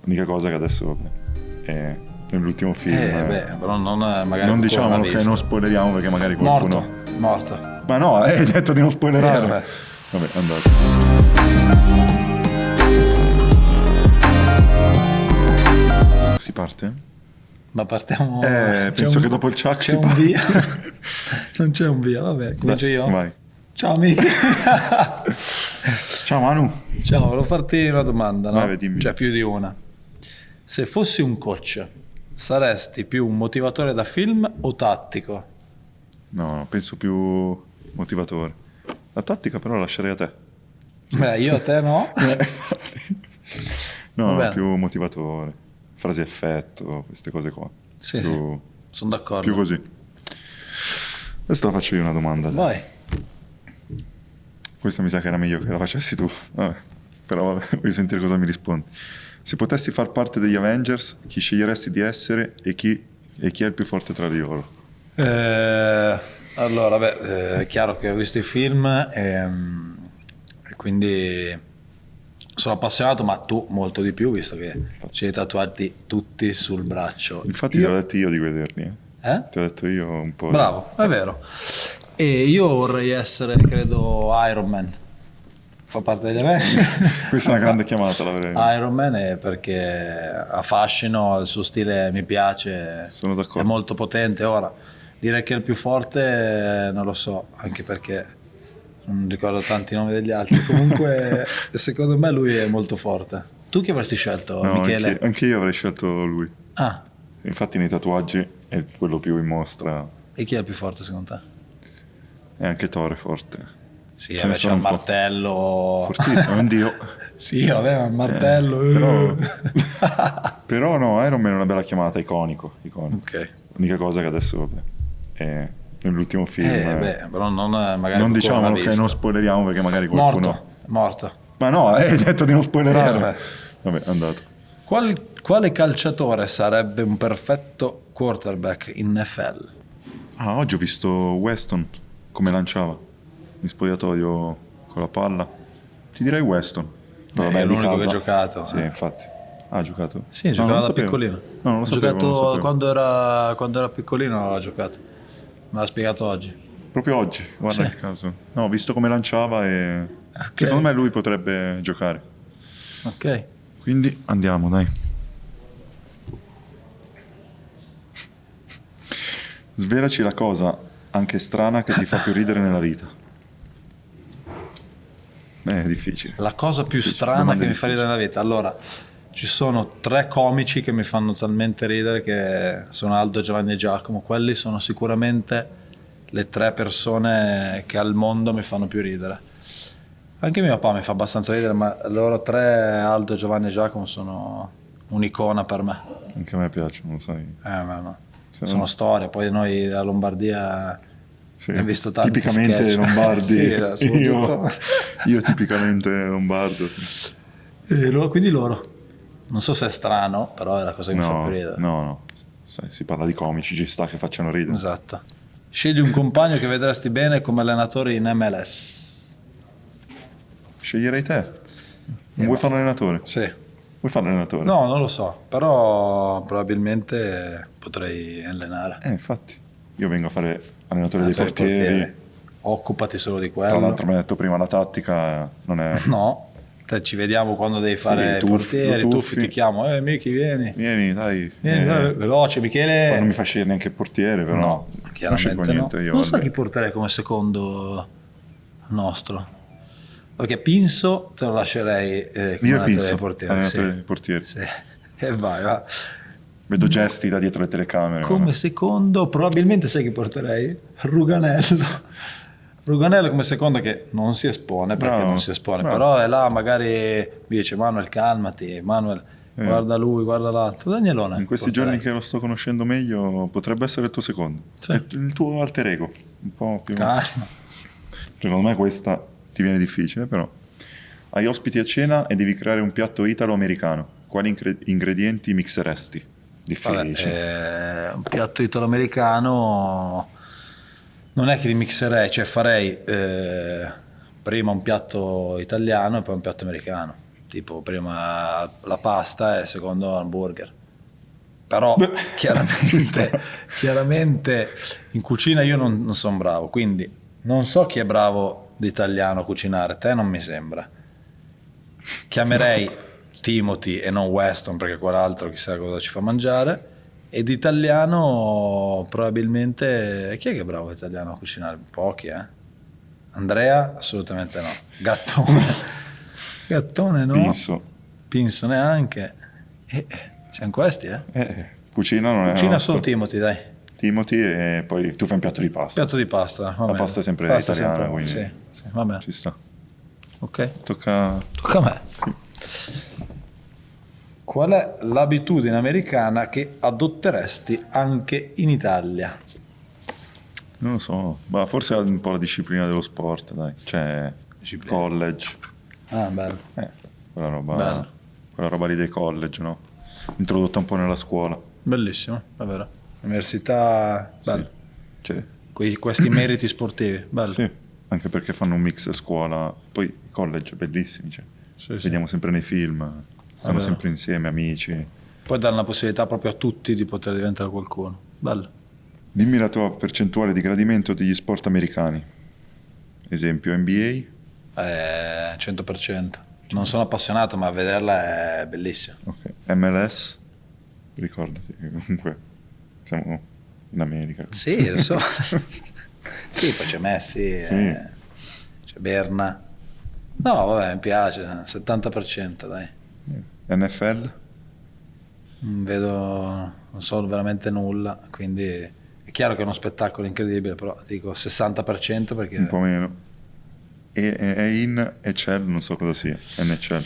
L'unica cosa che adesso vabbè, è nell'ultimo film. Però magari non diciamo che non spoileriamo perché magari qualcuno. Morto. Ma no, hai detto di non spoilerare. Vabbè, andate. Si parte? Ma partiamo. Penso che dopo il Chuck c'è si un parte. via. Non c'è un via, vabbè, comincio io. Vai. Ciao amici. Ciao Manu. Ciao, volevo farti una domanda, no? Vai, dimmi. Cioè più di una. Se fossi un coach, saresti più un motivatore da film o tattico? No, penso più motivatore. La tattica però la lascerei a te. Beh, io a te no. No, più motivatore. Frasi a effetto, queste cose qua. Sì, sono d'accordo. Più così. Adesso la faccio io una domanda. Vai. Questa mi sa che era meglio che la facessi tu. Vabbè. Però vabbè, voglio sentire cosa mi rispondi. Se potessi far parte degli Avengers, chi sceglieresti di essere e chi è il più forte tra di loro? Allora, è chiaro che ho visto i film e quindi sono appassionato, ma tu molto di più, visto che ci hai tatuati tutti sul braccio. Infatti ti ho detto io di vederli. Ti ho detto io un po'. Bravo, è vero. E io vorrei essere, credo, Iron Man. Fa parte degli Avengers. Questa è una grande chiamata, la verrei. Iron Man è perché affascino, il suo stile mi piace. Sono d'accordo. È molto potente. Ora, dire che è il più forte non lo so, anche perché non ricordo tanti nomi degli altri. Comunque, secondo me lui è molto forte. Tu chi avresti scelto, No, Michele? Anche io avrei scelto lui. Ah. Infatti nei tatuaggi è quello più in mostra. E chi è il più forte secondo te? E anche Thor è forte. Sì, c'è un martello. Fortissimo, è un dio. Sì, aveva un martello. Però no, Iron Man è una bella chiamata, iconico. Ok. L'unica cosa che adesso vabbè, è nell'ultimo film. Però magari non diciamo che non spoileriamo perché magari qualcuno. Morto. Ma no, hai detto di non spoilerare. Vabbè, andato. Quale calciatore sarebbe un perfetto quarterback in NFL? Oggi ho visto Weston come lanciava in spogliatoio con la palla. Ti direi Weston. È l'unico che ha giocato. Sì, infatti. Ha giocato? Sì, giocava da piccolino. No, non lo sapevo. Quando era piccolino l'ha giocato. Me l'ha spiegato oggi. Proprio oggi, guarda che caso. No, ho visto come lanciava e secondo me lui potrebbe giocare. Ok. Quindi andiamo, dai. Svelaci la cosa anche strana che ti fa più ridere nella vita. È difficile. La cosa più strana che mi fa ridere nella vita. Allora, ci sono 3 comici che mi fanno talmente ridere, che sono Aldo, Giovanni e Giacomo. Quelli sono sicuramente le 3 persone che al mondo mi fanno più ridere. Anche mio papà mi fa abbastanza ridere, ma loro 3, Aldo, Giovanni e Giacomo, sono un'icona per me. Anche a me piacciono, lo sai. Ma sono storie. Poi noi della Lombardia abbiamo visto tanti tipicamente sketch. lombardi. Sì, io tipicamente lombardo. Quindi loro. Non so se è strano, però è la cosa che mi fa più ridere. No. Si parla di comici, ci sta che facciano ridere. Esatto. Scegli un compagno che vedresti bene come allenatore in MLS. Sceglierei te. Non vuoi fare l'allenatore? Sì. Vuoi fare l'allenatore? No, non lo so, però probabilmente potrei allenare. Infatti. Io vengo a fare allenatore dei portieri. Occupati solo di quello. Tra l'altro mi hai detto prima la tattica non è... No, ci vediamo quando devi fare i portieri, tuffi, ti chiamo, Miki vieni. Vieni, dai. Dai, veloce Michele. Poi non mi fa scegliere neanche il portiere, però. No, chiaramente no. Io, non so chi porterei come secondo nostro. Perché Pinso te lo lascerei come allenatore dei portieri. Allenatore dei portieri. Sì. E vai. Vedo gesti da dietro le telecamere. Come secondo, probabilmente sai chi porterei? Ruganello. Ruganello come secondo, che non si espone, perché non si espone, però è là, magari mi dice Manuel calmati, Manuel guarda lui, guarda l'altro. Danielone. In questi giorni che lo sto conoscendo meglio potrebbe essere il tuo secondo. Sì. Il tuo alter ego, un po' più... Calma. Secondo me questa ti viene difficile, però. Hai ospiti a cena e devi creare un piatto italo-americano. Quali ingredienti mixeresti? Difficile. Un piatto italo-americano non è che li mixerei, cioè farei prima un piatto italiano e poi un piatto americano. tipo prima la pasta e secondo l'hamburger. Però chiaramente in cucina io non sono bravo, quindi non so chi è bravo d'italiano a cucinare, te non mi sembra. Chiamerei Timothy e non Weston, perché quell'altro chissà cosa ci fa mangiare. E d'italiano probabilmente chi è che è bravo italiano a cucinare? Pochi, eh? Andrea? Assolutamente no. Gattone no. Pinso neanche. Siamo questi, Cucina non è Cucina solo Timothy, dai. Timothy, e poi tu fai un piatto di pasta. Piatto di pasta. La pasta è sempre italiana, quindi sì, va bene. Ci sta. Ok. Tocca a me. Qual è l'abitudine americana che adotteresti anche in Italia? Non lo so, ma forse è un po' la disciplina dello sport, dai. Cioè, college. Ah, bello. Quella roba lì dei college, no? Introdotta un po' nella scuola. Bellissimo, è vero. Università, bello. Sì. Questi meriti sportivi, bello. Sì, anche perché fanno un mix scuola, poi college bellissimi, cioè. Vediamo sempre nei film, stanno sempre insieme, amici. Poi danno la possibilità proprio a tutti di poter diventare qualcuno. Bello. Dimmi la tua percentuale di gradimento degli sport americani. Esempio, NBA? 100%. Non sono appassionato, ma vederla è bellissima. Ok. MLS? Ricordati che comunque siamo in America. Sì, lo so. Sì, poi c'è Messi, c'è Berna. No, vabbè, mi piace, 70%, dai. NFL? Non so veramente nulla, quindi è chiaro che è uno spettacolo incredibile, però dico 60% perché... Un po' meno. E in ECL non so cosa sia, NHL.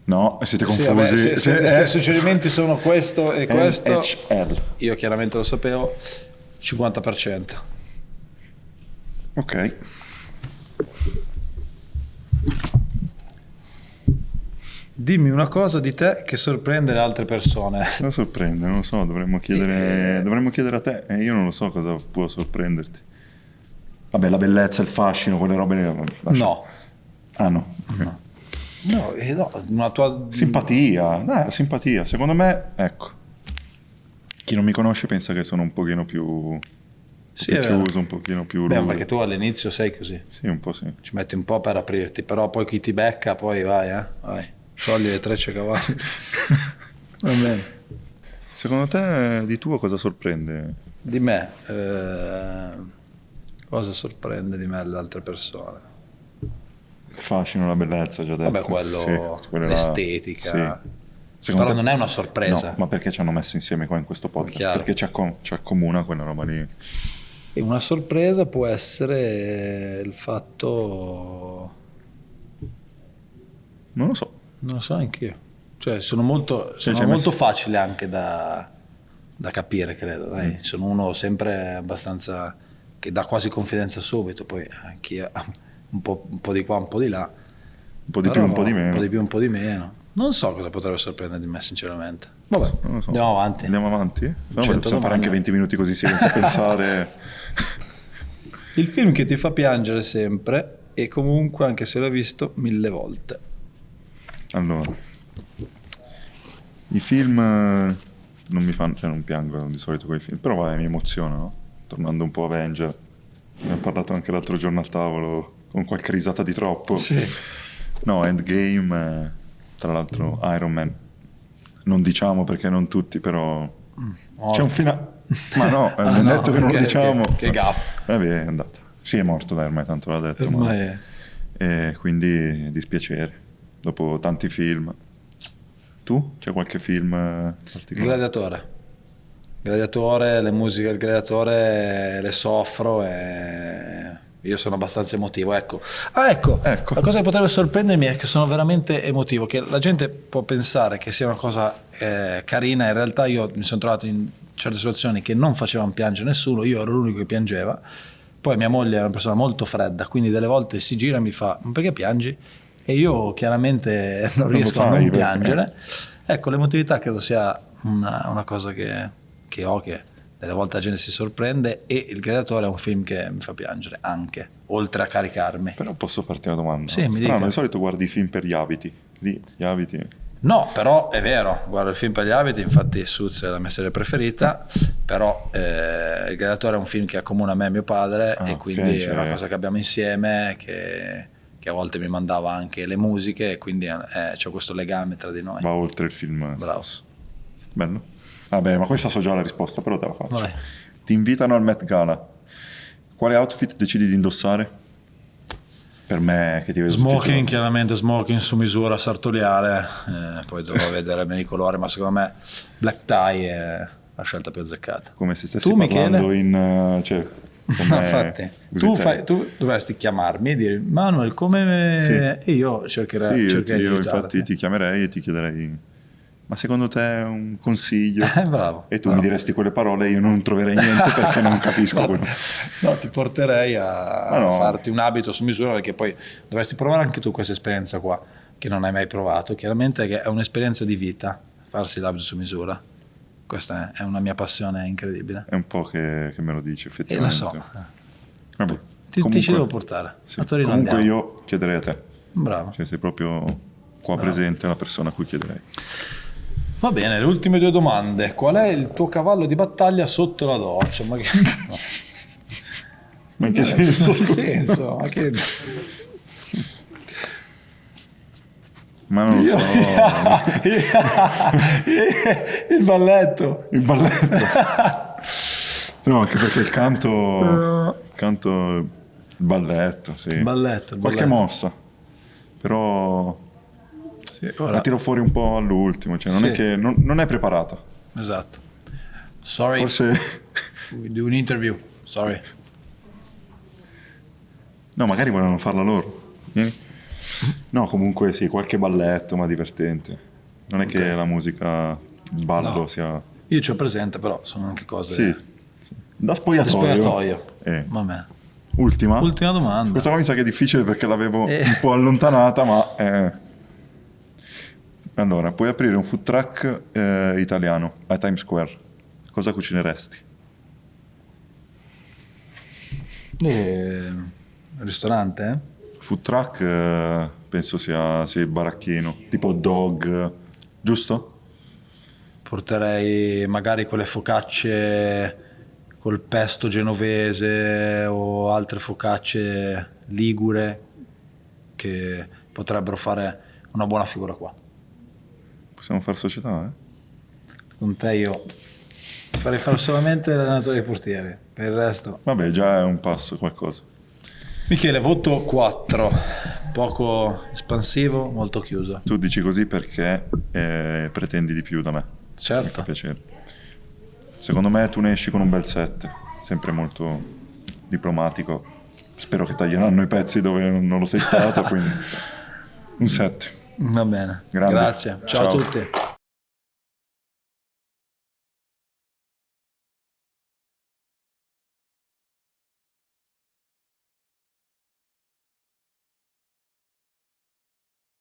No, siete confusi. Sì, se i suggerimenti sono questo e questo, NHL. Io chiaramente lo sapevo, 50%. Ok. Dimmi una cosa di te che sorprende le altre persone. Cosa sorprende? Non lo so, dovremmo chiedere a te, e io non lo so cosa può sorprenderti. Vabbè, la bellezza, il fascino, quelle robe. No. Ah no. Okay. No, una tua simpatia. Simpatia. Secondo me, ecco. Chi non mi conosce pensa che sono un pochino più chiuso, un pochino più rudo. Perché tu all'inizio sei così. Sì, un po' sì. Ci metti un po' per aprirti, però poi chi ti becca, poi vai. Sciogli le trecce cavalli. Va bene. Secondo te di tuo cosa sorprende? Di me? Cosa sorprende di me le altre persone? Il fascino, la bellezza, già detto. Vabbè, l'estetica. Sì. Però non è una sorpresa. No, ma perché ci hanno messo insieme qua in questo podcast? Perché ci accomuna quella roba lì. E una sorpresa può essere il fatto... Non lo so. Non lo so anch'io. Cioè, sono molto facile anche da capire, credo. Dai. Sono uno sempre abbastanza... che dà quasi confidenza subito, poi chi ha un po' di qua, un po' di là. Un po' di più, un po' di meno. Un po' di più, un po' di meno. Non so cosa potrebbe sorprendere di me, sinceramente. Vabbè, non lo so. Andiamo avanti. No, possiamo fare anche 20 minuti così senza pensare. Il film che ti fa piangere sempre e comunque, anche se l'hai visto 1000 volte. Allora, i film non mi fanno, cioè non piango di solito con i film, però mi emozionano. Tornando un po' Avenger, ne ho parlato anche l'altro giorno al tavolo con qualche risata di troppo. Sì. No, Endgame, tra l'altro Iron Man, non diciamo perché non tutti, però c'è un finale. Ma no, mi ha detto che non lo diciamo. Che gaff. Vabbè, è andata. Sì, è morto, dai, ormai tanto l'ha detto. Ormai E quindi dispiacere, dopo tanti film. Tu? C'è qualche film particolare? Gladiatore, le musiche del Gladiatore le soffro e io sono abbastanza emotivo, ecco. La cosa che potrebbe sorprendermi è che sono veramente emotivo, che la gente può pensare che sia una cosa carina, in realtà io mi sono trovato in certe situazioni che non facevano piangere nessuno, io ero l'unico che piangeva, poi mia moglie è una persona molto fredda, quindi delle volte si gira e mi fa: ma perché piangi? E io chiaramente non riesco a non piangere. Ecco, l'emotività credo sia una cosa che ho, che delle volte la gente si sorprende, e Il Gladiatore è un film che mi fa piangere anche, oltre a caricarmi. Però posso farti una domanda? Sì, mi Strano, dica. di solito guardi i film per gli abiti. Lì, gli abiti... No, però è vero, guardo il film per gli abiti, infatti Suits è la mia serie preferita, però Il Gladiatore è un film che accomuna me e mio padre, Ah, e ok, quindi cioè- è una cosa che abbiamo insieme, che a volte mi mandava anche le musiche, e quindi c'è questo legame tra di noi. Va oltre il film Bravo. stesso. Bello. Vabbè, ma questa so già la risposta, però te la faccio. Vai. Ti invitano al Met Gala. Quale outfit decidi di indossare? Per me che ti vedo tutti i Smoking, giorni. chiaramente smoking su misura sartoriale, poi dovrò vedere bene i colori, ma secondo me black tie è la scelta più azzeccata. Come se stessi Tu, parlando Michele? in... cioè, come Infatti, così te. tu dovresti chiamarmi e dire Manuel come... Sì. E io Sì, cercherei io di aiutarti. infatti ti chiamerei e ti chiederei ma secondo te un consiglio? Bravo. E tu bravo. mi diresti quelle parole e io non troverei niente perché non capisco quello. No, ti porterei a no. farti un abito su misura, perché poi dovresti provare anche tu questa esperienza qua, che non hai mai provato. Chiaramente che è un'esperienza di vita, farsi l'abito su misura. Questa è una mia passione incredibile. È un po' che me lo dici E lo effettivamente. so. Vabbè, Ti ci devo portare. sì, A Torino comunque andiamo. io chiederei a te. Bravo. Cioè sei proprio qua Bravo. presente la persona a cui chiederei. Va bene, le ultime due domande. Qual è il tuo cavallo di battaglia sotto la doccia? Ma che... Ma in che senso? In che senso? Ma che... Ma non lo so. Il balletto. Il balletto. No, anche perché il canto... il balletto, sì. Il balletto, il Qualche balletto. mossa. Però Sì, la ora... tiro fuori un po' all'ultimo. Cioè non Sì. è che... non è preparata. Esatto. Sorry, Forse... we do an interview. Sorry. No, magari volevano farla loro. Vieni. No, comunque sì, qualche balletto, ma divertente. Non è che la musica, il ballo No. sia... Io ci ho presente, però sono anche cose... Sì. Da Di spogliatoio. spogliatoio. Eh. Va bene. Ultima? Ultima domanda. Questa qua mi sa che è difficile perché l'avevo Eh. un po' allontanata, ma... Allora, puoi aprire un food truck italiano a Times Square. Cosa cucineresti? Ristorante, eh? Food truck penso sia il baracchino, tipo hot dog, giusto? Porterei magari quelle focacce col pesto genovese o altre focacce ligure che potrebbero fare una buona figura qua. Possiamo fare società, eh? Con te io farei fare solamente l'allenatore dei portieri, per il resto... Vabbè, già è un passo, qualcosa. Michele, voto 4, poco espansivo, molto chiuso. Tu dici così perché pretendi di più da me. Mi fa Certo. piacere. Secondo me tu ne esci con un bel 7, sempre molto diplomatico. Spero che taglieranno i pezzi dove non lo sei stato, quindi un 7. Va bene. Grande. Grazie. Ciao a Ciao. tutti.